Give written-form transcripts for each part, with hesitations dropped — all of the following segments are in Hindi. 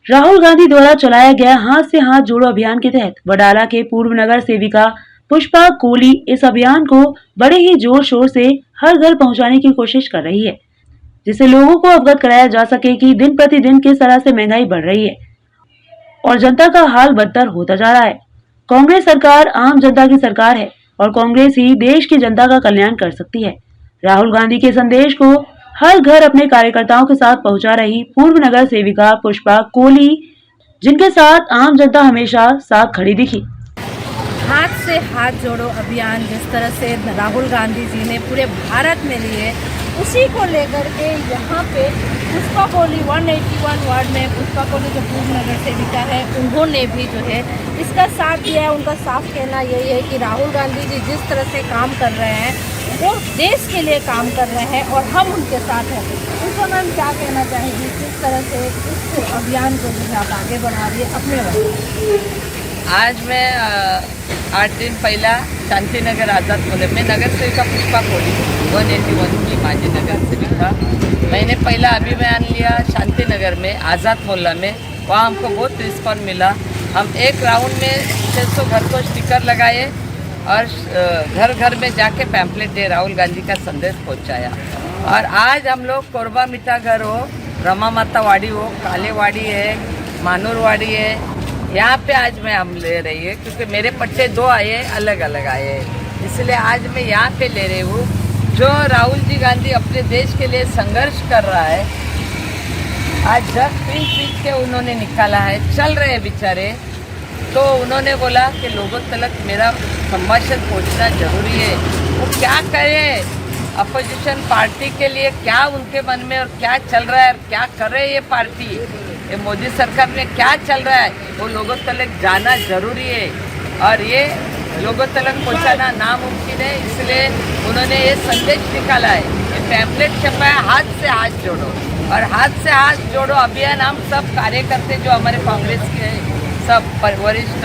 राहुल गांधी द्वारा चलाया गया हाथ से हाथ जोड़ो अभियान के तहत वडाला के पूर्व नगर सेविका पुष्पा कोहली इस अभियान को बड़े ही जोर शोर से हर घर पहुंचाने की कोशिश कर रही है, जिससे लोगों को अवगत कराया जा सके कि दिन प्रतिदिन किस तरह से महंगाई बढ़ रही है और जनता का हाल बदतर होता जा रहा है। कांग्रेस सरकार आम जनता की सरकार है और कांग्रेस ही देश की जनता का कल्याण कर सकती है। राहुल गांधी के संदेश को हर घर अपने कार्यकर्ताओं के साथ पहुंचा रही पूर्व नगर सेविका पुष्पा कोहली, जिनके साथ आम जनता हमेशा साथ खड़ी दिखी। हाथ से हाथ जोड़ो अभियान जिस तरह से राहुल गांधी जी ने पूरे भारत में लिए, उसी को लेकर के यहाँ पे पुष्पा कोहली 181 वार्ड में पुष्पा कोहली जो पूर्व नगर सेविका है, उन्होंने भी जो है इसका साथ दिया है। उनका साफ कहना यही है कि राहुल गांधी जी जिस तरह से काम कर रहे हैं वो देश के लिए काम कर रहे हैं और हम उनके साथ हैं। उनको मैम क्या कहना चाहेंगी, किस तरह से इस अभियान को जो है आप आगे बढ़ा रही है अपने वक्त? आज मैं 8 दिन पहला शांतिनगर आज़ाद मोहल्ले में नगर सेविका पुष्पा कोहली 181 की माजी नगर सेविका, मैंने पहला अभियान लिया शांतिनगर में आज़ाद मोहल्ला में। वहाँ हमको बहुत रिस्पॉन्स मिला। हम एक राउंड में 600 घर को स्टिकर लगाए और घर घर में जाके पैम्पलेट दे राहुल गांधी का संदेश पहुँचाया। और आज हम लोग कोरबा मीठा घर हो, रमा माता वाड़ी हो, काले वाड़ी है, मानूर वाड़ी है, यहाँ पे आज मैं हम ले रही है क्योंकि मेरे पट्टे 2 आए अलग अलग आए, इसलिए आज मैं यहाँ पे ले रही हूँ। जो राहुल जी गांधी अपने देश के लिए संघर्ष कर रहा है, आज जग पीट के उन्होंने निकाला है, चल रहे हैं बेचारे। तो उन्होंने बोला कि लोगों तक मेरा संभाषण पहुँचना जरूरी है। वो क्या करें, अपोजिशन पार्टी के लिए क्या उनके मन में और क्या चल रहा है और क्या कर रहे हैं ये पार्टी, ये मोदी सरकार में क्या चल रहा है, वो लोगों तक जाना जरूरी है और ये लोगों तक पहुंचाना नामुमकिन है। इसलिए उन्होंने ये संदेश निकाला है, ये पैम्पलेट छपा है, हाथ से हाथ जोड़ो। और हाथ से हाथ जोड़ो अभियान हम सब कार्यकर्ता जो हमारे कांग्रेस के सब वरिष्ठ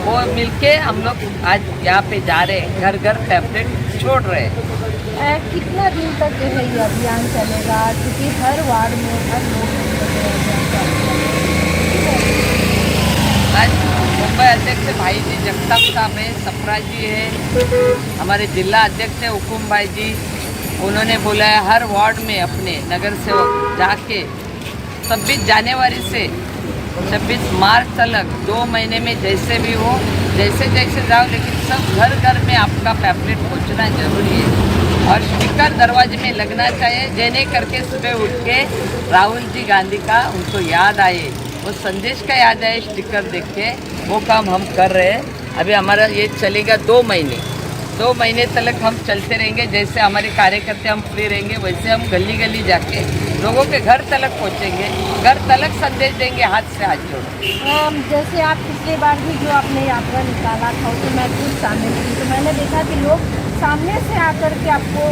वो मिलके हम लोग आज यहाँ पे जा रहे हैं, घर घर पैम्पलेट छोड़ रहे हैं। कितना दिन तक जो है ये अभियान चलेगा, क्योंकि हर वार्ड में हर लोग आज मुंबई अध्यक्ष भाई जी जगताप साहब है, सप्रा जी है, हमारे जिला अध्यक्ष है हुकुम भाई जी, उन्होंने बोला है हर वार्ड में अपने नगर सेवक जाके 26 जनवरी से 26 मार्च तक 2 महीने में जैसे भी हो, जैसे जैसे जाओ, लेकिन सब घर घर में आपका पैम्पलेट पहुँचना जरूरी है और स्टिकर दरवाजे में लगना चाहिए, जेने करके सुबह उठ के राहुल जी गांधी का उनको याद आए, वो संदेश का याद आए स्टिकर देख के। वो काम हम कर रहे हैं। अभी हमारा ये चलेगा 2 महीने तक हम चलते रहेंगे। जैसे हमारे कार्यकर्ता हम फ्री रहेंगे वैसे हम गली गली जाके लोगों के घर तक पहुँचेंगे, घर तक संदेश देंगे, हाथ से हाथ जोड़ो। जैसे आप पिछले बार भी जो आपने यात्रा निकाला था उसमें मैं खुद शामिल थी, तो मैंने देखा कि लोग सामने से आकर के आपको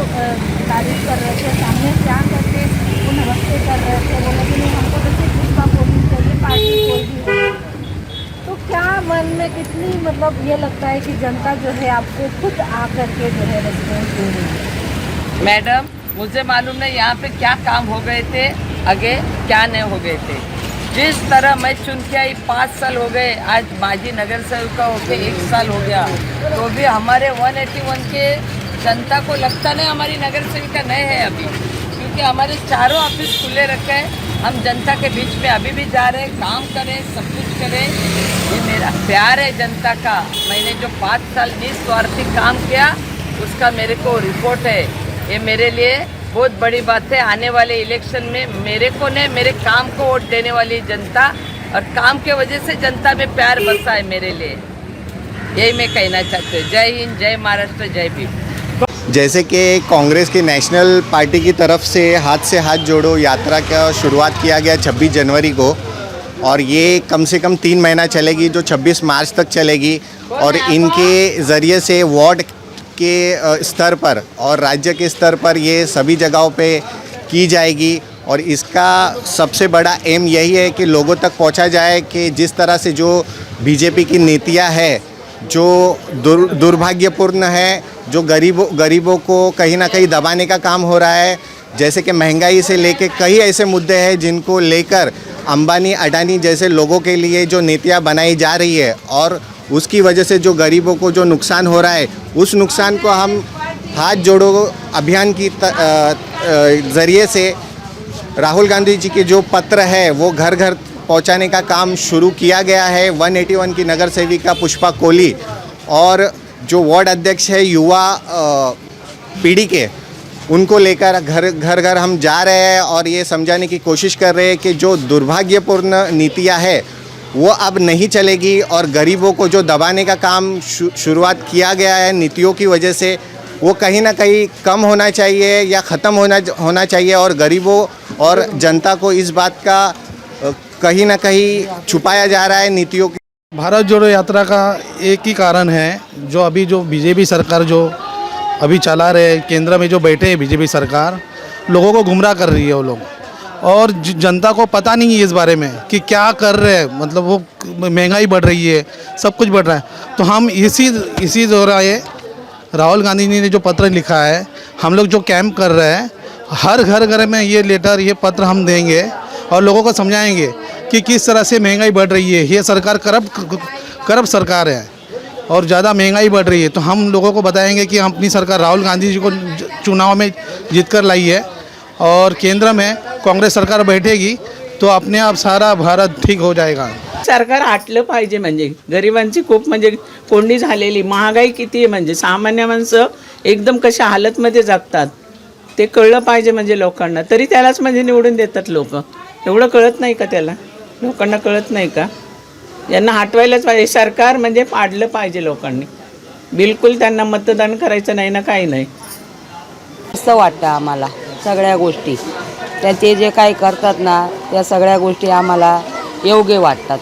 तारीफ कर रहे थे, सामने से आकर के वो नमस्ते कर रहे थे, बोले कि नहीं हमको जैसे पुष्पा कोहली चाहिए, पार्टी कोई भी हो। तो क्या मन में कितनी मतलब ये लगता है कि जनता जो है आपको खुद आकर के जो है रिस्पॉन्स दे रही है? मैडम मुझे मालूम नहीं यहाँ पे क्या काम हो गए थे, आगे क्या नहीं हो गए थे। जिस तरह मैं चुन के आई 5 साल हो गए, आज माजी नगर सेविका होके 1 साल हो गया, तो भी हमारे 181 के जनता को लगता नहीं हमारी नगर सेविका नहीं है अभी, क्योंकि हमारे चारों ऑफिस खुले रखे हैं। हम जनता के बीच में अभी भी जा रहे हैं, काम करें, सब कुछ करें। ये मेरा प्यार है जनता का। मैंने जो 5 साल निस्वार्थी काम किया उसका मेरे को रिपोर्ट है। ये मेरे लिए बहुत बड़ी बात है। आने वाले इलेक्शन में मेरे को नहीं, मेरे काम को वोट देने वाली जनता, और काम के वजह से जनता में प्यार बसा है मेरे लिए, यही मैं कहना चाहती हूँ। जय हिंद, जय महाराष्ट्र, जय भीम। जैसे कि कांग्रेस की नेशनल पार्टी की तरफ से हाथ जोड़ो यात्रा का शुरुआत किया गया 26 जनवरी को, और ये कम से कम 3 महीना चलेगी, जो 26 मार्च तक चलेगी। और इनके ज़रिए से वार्ड के स्तर पर और राज्य के स्तर पर ये सभी जगहों पे की जाएगी। और इसका सबसे बड़ा एम यही है कि लोगों तक पहुंचा जाए कि जिस तरह से जो बीजेपी की नीतियां है जो दुर्भाग्यपूर्ण है, जो गरीबों को कहीं ना कहीं दबाने का काम हो रहा है, जैसे कि महंगाई से लेके कई ऐसे मुद्दे हैं जिनको लेकर अंबानी अडानी जैसे लोगों के लिए जो नीतियाँ बनाई जा रही है और उसकी वजह से जो गरीबों को जो नुकसान हो रहा है, उस नुकसान को हम हाथ जोड़ो अभियान की ज़रिए से राहुल गांधी जी के जो पत्र है वो घर घर पहुंचाने का काम शुरू किया गया है। 181 की नगर सेविका पुष्पा कोहली और जो वार्ड अध्यक्ष है युवा पीढ़ी के, उनको लेकर घर घर हम जा रहे हैं और ये समझाने की कोशिश कर रहे हैं कि जो दुर्भाग्यपूर्ण नीतियां है वो अब नहीं चलेगी और गरीबों को जो दबाने का काम शुरुआत किया गया है नीतियों की वजह से, वो कहीं ना कहीं कम होना चाहिए या ख़त्म होना चाहिए और गरीबों और जनता को इस बात का कहीं ना कहीं छुपाया जा रहा है नीतियों की। भारत जोड़ो यात्रा का एक ही कारण है, जो अभी जो बीजेपी सरकार जो अभी चला रहे, केंद्र में जो बैठे हैं बीजेपी सरकार, लोगों को गुमराह कर रही है वो लोग, और जनता को पता नहीं है इस बारे में कि क्या कर रहे हैं। मतलब वो महंगाई बढ़ रही है, सब कुछ बढ़ रहा है। तो हम इसी दौरान राहुल गांधी जी ने जो पत्र लिखा है, हम लोग जो कैंप कर रहे हैं, हर घर में ये लेटर, ये पत्र हम देंगे और लोगों को समझाएंगे कि किस तरह से महंगाई बढ़ रही है। ये सरकार करप्ट सरकार है और ज़्यादा महंगाई बढ़ रही है। तो हम लोगों को बताएंगे कि हम अपनी सरकार राहुल गांधी जी को चुनाव में जीत कर लाई है और केंद्र में काँग्रेस सरकार बैठेगी तो अपने आप सारा भारत ठीक हो जाएगा। सरकार हटलं पाहिजे, म्हणजे गरिबांची खूप म्हणजे कोंडी झालेली, महागाई किती आहे, म्हणजे सामान्य माणसं एकदम कशा हालतमध्ये जगतात ते कळलं पाहिजे म्हणजे लोकांना। तरी त्यालाच म्हणजे निवडून देतात लोक, एवढं कळत नाही का त्याला, लोकांना कळत नाही का? यांना हटवायलाच पाहिजे, सरकार म्हणजे पाडलं पाहिजे लोकांनी, बिलकुल त्यांना मतदान करायचं नाही ना, काही नाही। असं वाटतं आम्हाला सगळ्या गोष्टी, त्याचे जे काही करतात ना त्या सगळ्या गोष्टी आम्हाला योग्य वाटतात।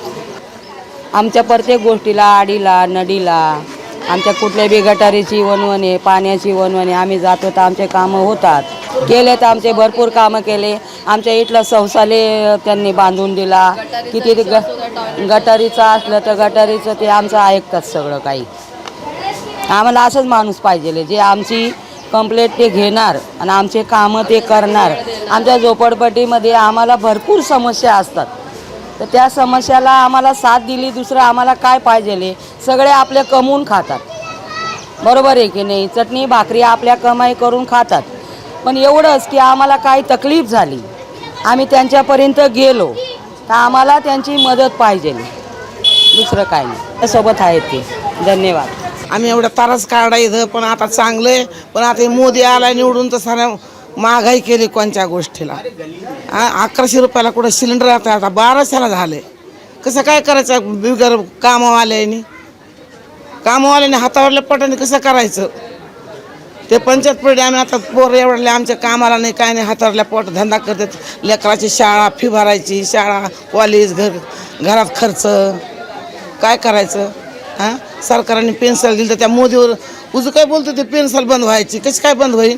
आमच्या प्रत्येक गोष्टीला, आडीला नडीला, आमच्या कुठल्या बी गटारीची वनवणे, पाण्याची वनवणे, आम्ही जातो तर आमचे कामं होतात। केले तर आमचे भरपूर कामं केले। आमच्या इथलं शौचालय त्यांनी बांधून दिला, किती गटारीचं असलं तर गटारीचं ते आमचं ऐकतात सगळं काही। आम्हाला असंच माणूस पाहिजे जे आमची कंप्लेंट ते घेणार आणि आमचे कामं ते करणार। आमच्या झोपडपट्टीमध्ये आम्हाला भरपूर समस्या असतात, तर त्या समस्याला आम्हाला साथ दिली, दुसरं आम्हाला काय पाहिजे? सगळे आपले कमवून खातात, बरोबर आहे की नाही? चटणी भाकरी आपल्या कमाई करून खातात, पण एवढंच की आम्हाला काही तकलीफ झाली, आम्ही त्यांच्यापर्यंत गेलो तर आम्हाला त्यांची मदत पाहिजे, दुसरं काय नाही। सोबत आहेत ते। धन्यवाद। आम्ही एवढा तारच काढायचं, पण आता चांगलं आहे। पण आता मोदी आला निवडून तर सारा महागाई केली कोणत्या गोष्टीला। 1100 रुपयाला कुठं सिलेंडर आता 1200ला झाले। कसं काय करायचं बिगर कामवाल्याने हातावरल्या पोटाने कसं करायचं? ते पंचायत पिढी आम्ही आता पोरं एवढले आमच्या कामाला नाही, काय नाही, हातावरल्या पोट धंदा करतात। लेकराची शाळा फी भरायची, शाळा कॉलेज घरात खर्च काय करायचं? सरकारने पेन्सिल दिली तर त्या मोदीवर उजू काय बोलतो, ते पेन्सिल बंद व्हायची, कशी काय बंद होईल?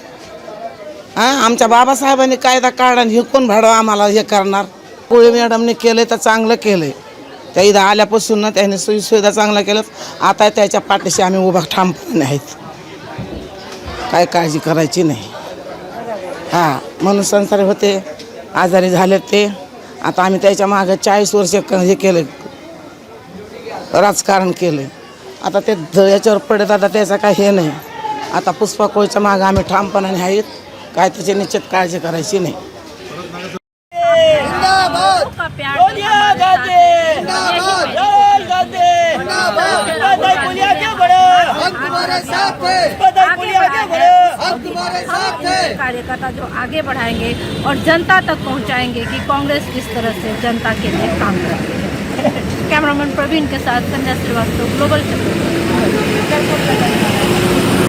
आमच्या बाबासाहेबांनी कायदा काढा, हे कोण भाडं आम्हाला हे करणार? कोळी मॅडमने केलं तर चांगलं केलं, त्या इथं आल्यापासून ना त्याने सोयीसुविधा चांगल्या केल्यात। आता त्याच्या पाठीशी आम्ही उभा ठामपणे आहेत, काय काळजी करायची नाही। म्हणून संसार होते, आजारी झाले ते, आता आम्ही त्याच्या मागे 40 वर्ष हे केलं, राजकारण केलं। आता ते याच्यावर पडत, आता त्याचं काय हे नाही। आता पुष्पा कोळीच्या मागे आम्ही ठामपणाने आहेत, काय त्याची निश्चित काळजी करायची नाही। कार्यकर्ता जो आगे बढ़ाएंगे और जनता तक पहुंचाएंगे कि कांग्रेस किस तरह से जनता के लिए काम कर रही है। कैमरामैन प्रवीण के साथ संध्या श्रीवास्तव, ग्लोबल चैनल।